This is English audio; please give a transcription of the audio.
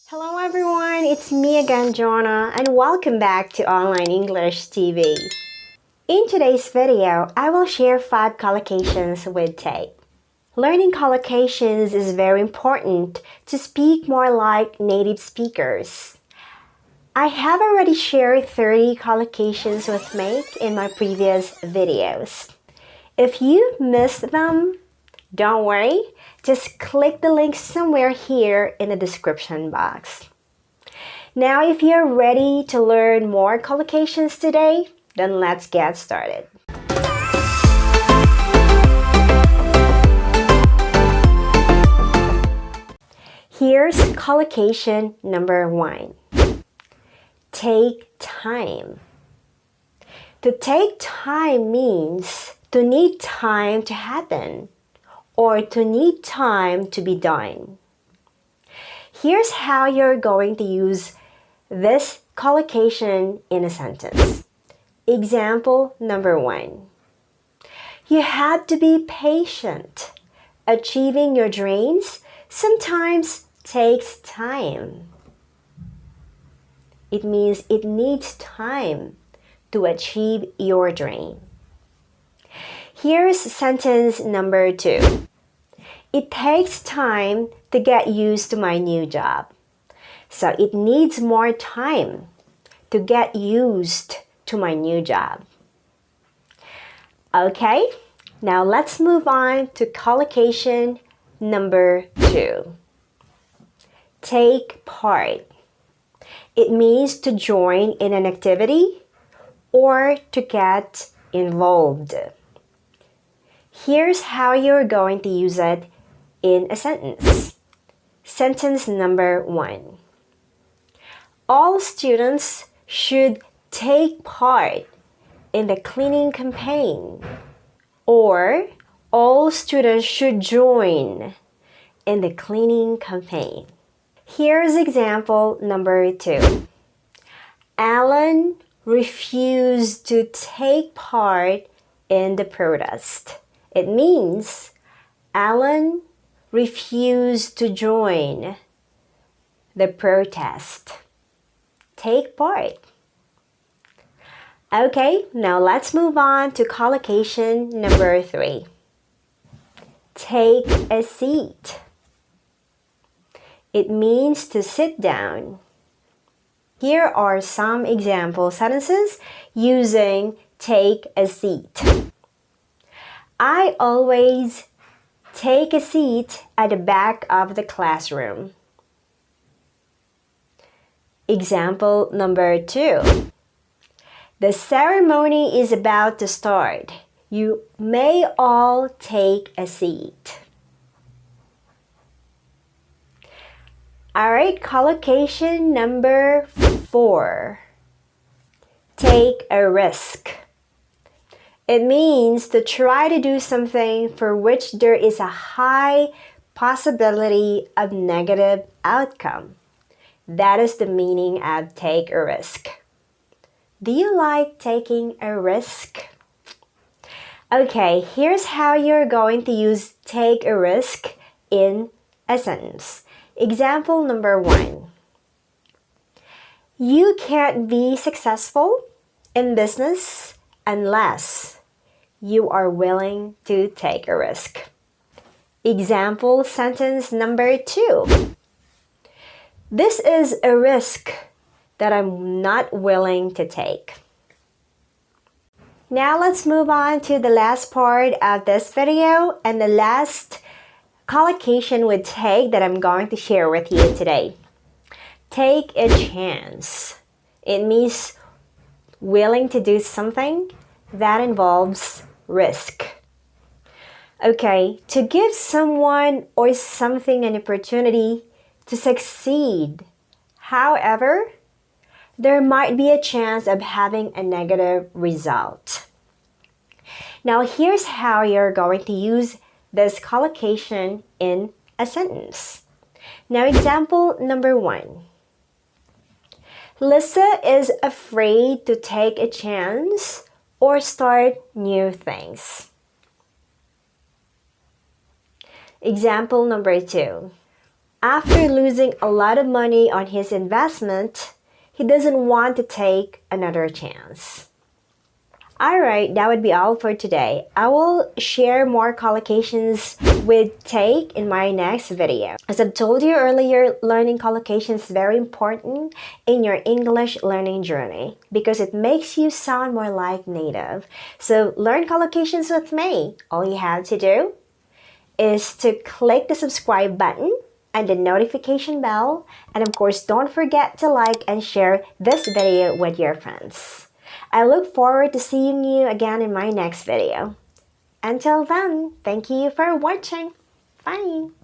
Hello everyone, it's me again, Jonah, and welcome back to Online English TV. In today's video, I will share 5 collocations with Tay. Learning collocations is very important to speak more like native speakers. I have already shared 30 collocations with Make in my previous videos. If you missed them, don't worry, just click the link somewhere here in the description box. Now, if you're ready to learn more collocations today, then let's get started. Here's collocation number 1. Take time. To take time means to need time to happen or to need time to be done. Here's how you're going to use this collocation in a sentence. Example number 1. You have to be patient. Achieving your dreams sometimes takes time. It means it needs time to achieve your dream. Here's sentence number 2. It takes time to get used to my new job. So it needs more time to get used to my new job. Okay, now let's move on to collocation number 2. Take part. It means to join in an activity or to get involved. Here's how you're going to use it in a sentence. Sentence number 1. All students should take part in the cleaning campaign, or all students should join in the cleaning campaign. Here's example number 2. Allan refused to take part in the protest. It means Allan refused to join the protest. Take part. Okay, now let's move on to collocation number 3. Take a seat. It means to sit down. Here are some example sentences using take a seat. I always take a seat at the back of the classroom. Example number 2. The ceremony is about to start. You may all take a seat. Alright, collocation number 4. Take a risk. It means to try to do something for which there is a high possibility of negative outcome. That is the meaning of take a risk. Do you like taking a risk? Okay, here's how you're going to use take a risk in a sentence. Example number 1. You can't be successful in business unless you are willing to take a risk. Example sentence number 2. This is a risk that I'm not willing to take. Now let's move on to the last part of this video and the last collocation with take that I'm going to share with you today. Take a chance. It means willing to do something that involves risk. Okay, to give someone or something an opportunity to succeed. However, there might be a chance of having a negative result. Now, here's how you're going to use this collocation in a sentence. Now, example number 1. Lisa is afraid to take a chance or start new things. Example number 2. After losing a lot of money on his investment, he doesn't want to take another chance. Alright, that would be all for today. I will share more collocations with take in my next video. As I've told you earlier, learning collocation is very important in your English learning journey because it makes you sound more like native. So learn collocations with me. All you have to do is to click the subscribe button and the notification bell. And of course, don't forget to like and share this video with your friends. I look forward to seeing you again in my next video. Until then, thank you for watching. Bye!